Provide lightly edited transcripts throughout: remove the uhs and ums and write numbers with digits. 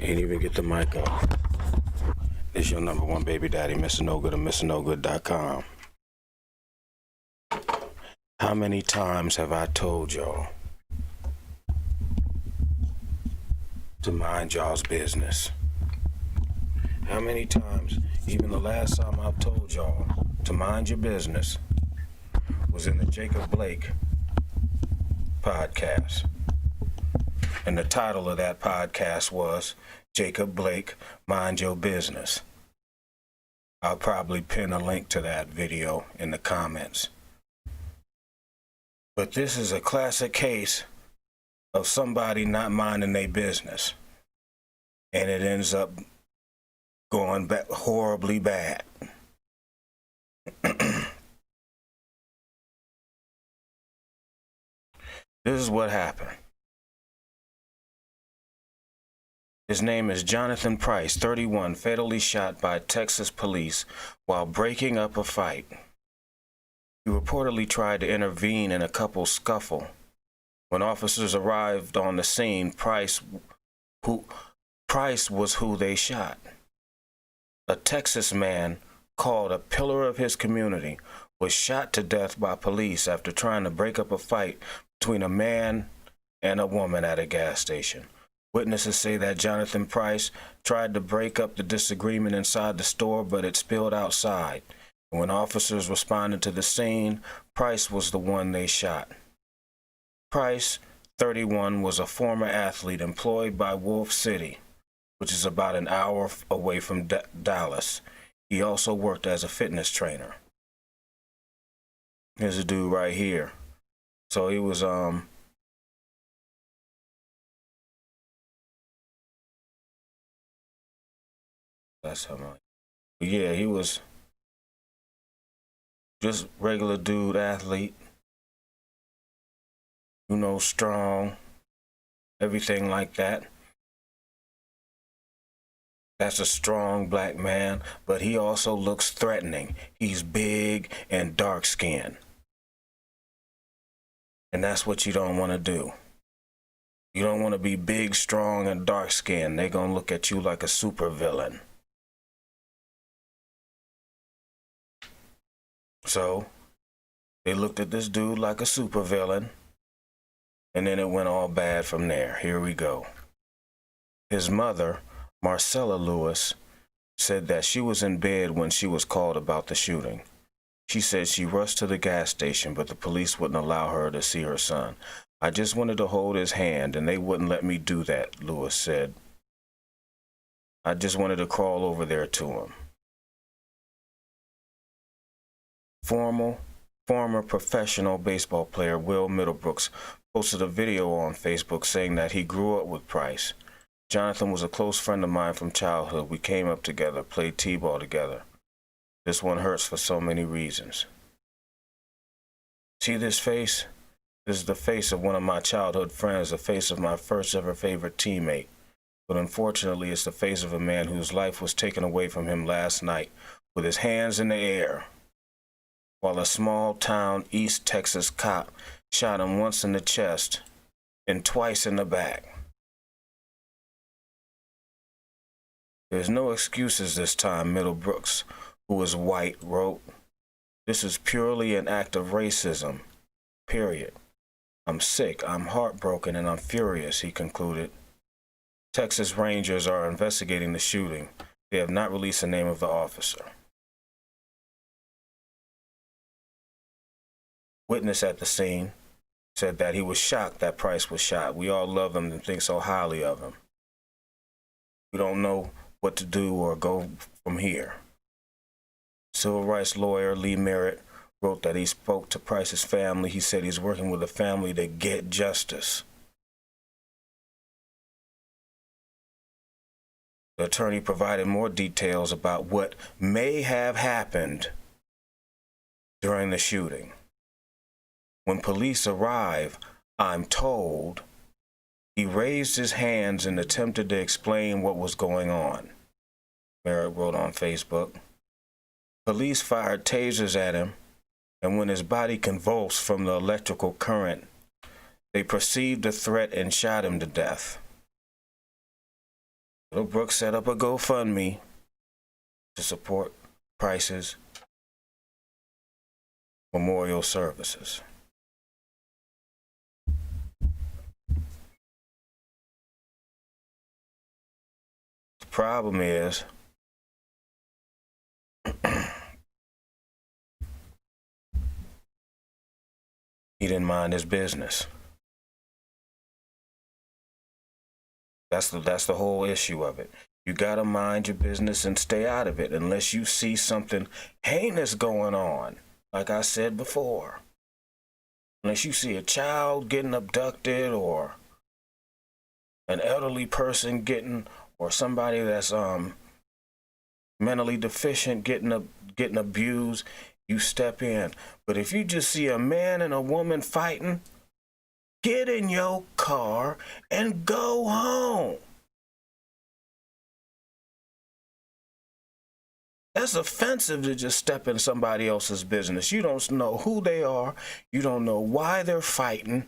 Can't even get the mic off. It's your number one baby daddy, MrNoGood of MrNoGood.com. How many times have I told y'all to mind y'all's business? How many times, even the last time I've told y'all to mind your business was in the Jacob Blake podcast. And the title of that podcast was Jacob Blake, Mind Your Business. I'll probably pin a link to that video in the comments. But this is a classic case of somebody not minding their business. And it ends up going back horribly bad. This is what happened. His name is Jonathan Price, 31, fatally shot by Texas police while breaking up a fight. He reportedly tried to intervene in a couple's scuffle. When officers arrived on the scene, Price was who they shot. A Texas man called a pillar of his community was shot to death by police after trying to break up a fight between a man and a woman at a gas station. Witnesses say that Jonathan Price tried to break up the disagreement inside the store, but it spilled outside. When officers responded to the scene, Price was the one they shot. Price, 31, was a former athlete employed by Wolf City, which is about an hour away from Dallas. He also worked as a fitness trainer. Here's a dude right here. So he was, that's how much. Yeah, he was just regular dude, athlete. You know, strong, everything like that. That's a strong black man, but he also looks threatening. He's big and dark-skinned. And that's what you don't want to do. You don't want to be big, strong, and dark-skinned. They're going to look at you like a supervillain. So, they looked at this dude like a supervillain, and then it went all bad from there. Here we go. His mother, Marcella Lewis, said that she was in bed when she was called about the shooting. She said she rushed to the gas station, but the police wouldn't allow her to see her son. I just wanted to hold his hand, and they wouldn't let me do that, Lewis said. I just wanted to crawl over there to him. Former professional baseball player Will Middlebrooks posted a video on Facebook saying that he grew up with Price. Jonathan was a close friend of mine from childhood. We came up together, played t-ball together. This one hurts for so many reasons. See this face? This is the face of one of my childhood friends, the face of my first ever favorite teammate. But unfortunately, it's the face of a man whose life was taken away from him last night with his hands in the air, while a small-town East Texas cop shot him once in the chest and twice in the back. There's no excuses this time, Middlebrooks, who is white, wrote. This is purely an act of racism, period. I'm sick, I'm heartbroken, and I'm furious, he concluded. Texas Rangers are investigating the shooting. They have not released the name of the officer. Witness at the scene said that he was shocked that Price was shot. We all love him and think so highly of him. We don't know what to do or go from here. Civil rights lawyer Lee Merritt wrote that he spoke to Price's family. He said he's working with the family to get justice. The attorney provided more details about what may have happened during the shooting. When police arrived, I'm told, he raised his hands and attempted to explain what was going on, Merritt wrote on Facebook. Police fired tasers at him, and when his body convulsed from the electrical current, they perceived a threat and shot him to death. Little Brooke set up a GoFundMe to support Price's memorial services. The problem is, he didn't mind his business. That's the whole issue of it. You gotta mind your business and stay out of it unless you see something heinous going on. Like I said before, unless you see a child getting abducted or an elderly person or somebody that's mentally deficient getting abused, you step in. But if you just see a man and a woman fighting, get in your car and go home. That's offensive to just step in somebody else's business. You don't know who they are. You don't know why they're fighting.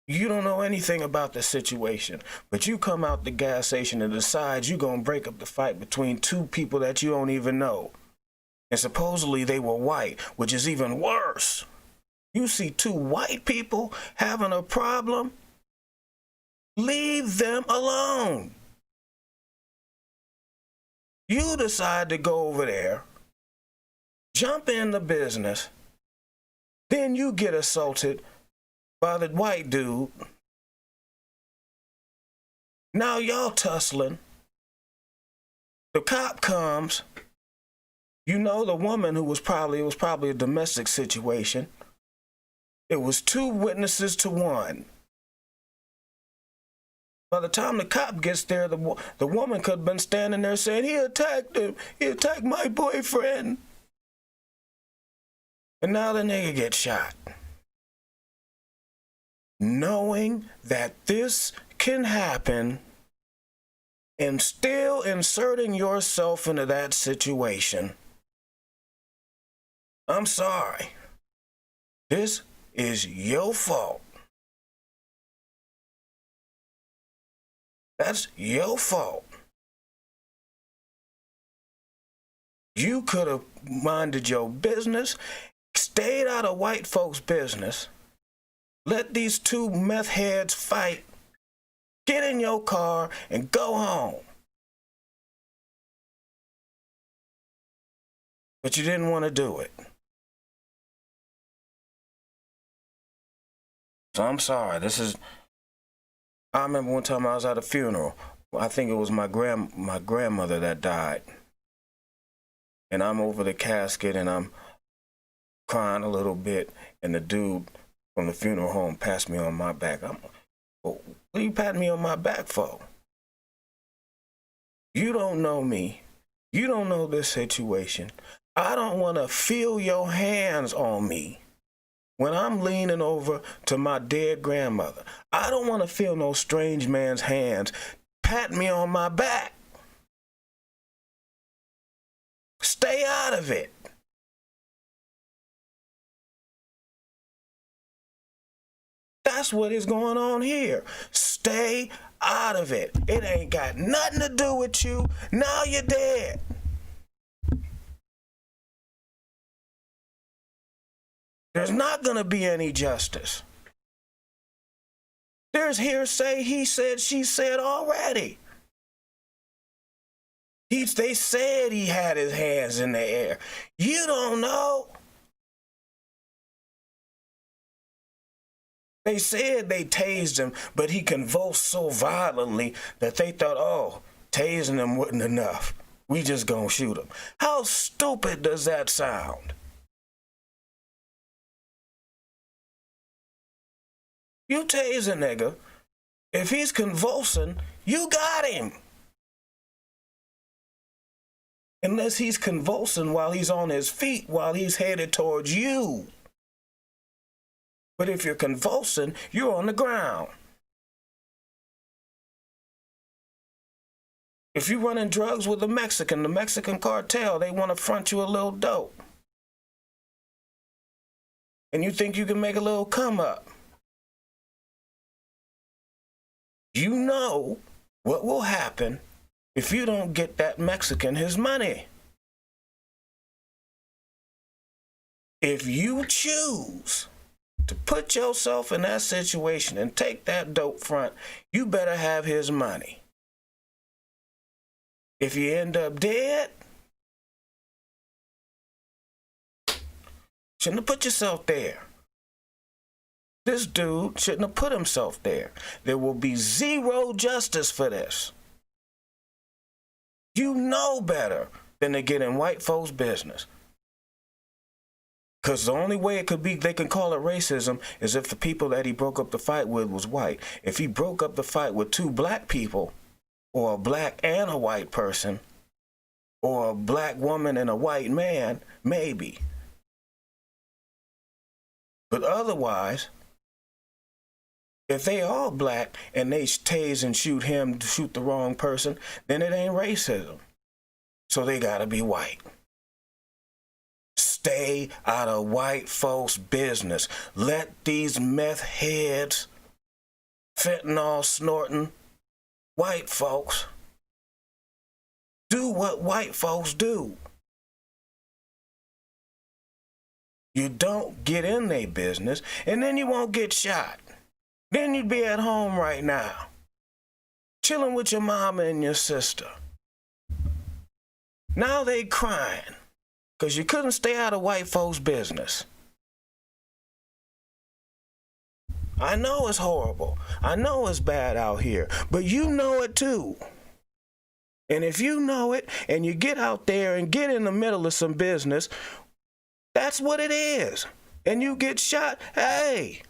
You don't know anything about the situation. But you come out the gas station and decide you're going to break up the fight between two people that you don't even know. And supposedly they were white, which is even worse. You see two white people having a problem, leave them alone. You decide to go over there, jump in the business, then you get assaulted by the white dude. Now y'all tussling. The cop comes. You know the woman it was probably a domestic situation. It was 2 witnesses to 1. By the time the cop gets there, the woman could have been standing there saying, he attacked him. He attacked my boyfriend. And now the nigga gets shot. Knowing that this can happen and still inserting yourself into that situation. I'm sorry. This is your fault. That's your fault. You could have minded your business, stayed out of white folks' business, let these 2 meth heads fight, get in your car, and go home. But you didn't want to do it. So I'm sorry. I remember one time I was at a funeral. I think it was my grandmother that died. And I'm over the casket and I'm crying a little bit. And the dude from the funeral home passed me on my back. What are you patting me on my back for? You don't know me. You don't know this situation. I don't want to feel your hands on me. When I'm leaning over to my dead grandmother, I don't want to feel no strange man's hands pat me on my back. Stay out of it. That's what is going on here. Stay out of it. It ain't got nothing to do with you. Now you're dead. There's not going to be any justice. There's hearsay, he said, she said already. They said he had his hands in the air. You don't know. They said they tased him, but he convulsed so violently that they thought, oh, tasing him wasn't enough. We just gonna shoot him. How stupid does that sound? You tase a nigga, if he's convulsing, you got him. Unless he's convulsing while he's on his feet, while he's headed towards you. But if you're convulsing, you're on the ground. If you're running drugs with the Mexican cartel, they want to front you a little dope. And you think you can make a little come up. You know what will happen if you don't get that Mexican his money. If you choose to put yourself in that situation and take that dope front, you better have his money. If you end up dead, shouldn't have put yourself there. This dude shouldn't have put himself there. There will be zero justice for this. You know better than to get in white folks' business. Because the only way it could be, they can call it racism, is if the people that he broke up the fight with was white. If he broke up the fight with two black people, or a black and a white person, or a black woman and a white man, maybe. But otherwise, if they all black and they tase and shoot him to shoot the wrong person, then it ain't racism. So they gotta be white. Stay out of white folks' business. Let these meth heads, fentanyl snorting white folks do what white folks do. You don't get in their business, and then you won't get shot. Then you'd be at home right now, chilling with your mama and your sister. Now they crying because you couldn't stay out of white folks' business. I know it's horrible. I know it's bad out here, but you know it too. And if you know it and you get out there and get in the middle of some business, that's what it is. And you get shot, hey.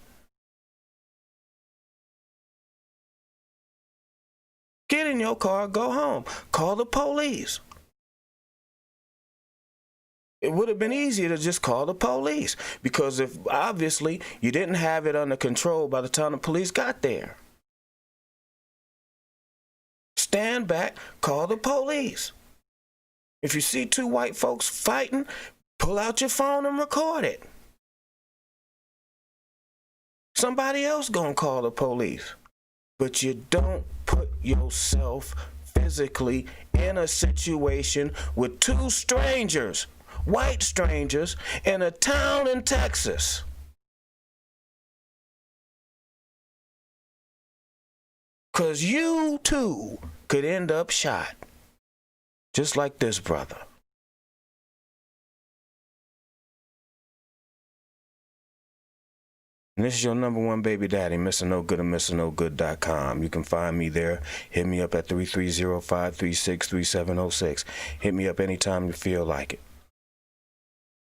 Get in your car, go home. Call the police. It would have been easier to just call the police, because if obviously you didn't have it under control by the time the police got there. Stand back, call the police. If you see two white folks fighting, pull out your phone and record it. Somebody else gonna call the police. But you don't put yourself physically in a situation with two strangers, white strangers, in a town in Texas. Because you too could end up shot, just like this brother. And this is your number one baby daddy, MrNoGood of MrNoGood.com. You can find me there. Hit me up at 330-536-3706. Hit me up anytime you feel like it.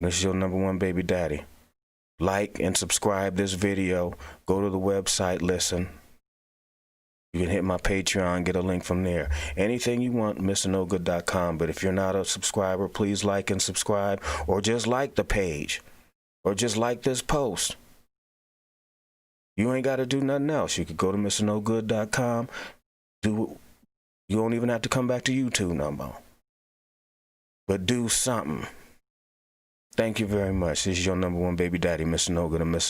This is your number one baby daddy. Like and subscribe this video. Go to the website, listen. You can hit my Patreon, get a link from there. Anything you want, MrNoGood.com. But if you're not a subscriber, please like and subscribe, or just like the page, or just like this post. You ain't got to do nothing else. You could go to MrNoGood.com. You don't even have to come back to YouTube no more. But do something. Thank you very much. This is your number one baby daddy, MrNoGood of MrNoGood.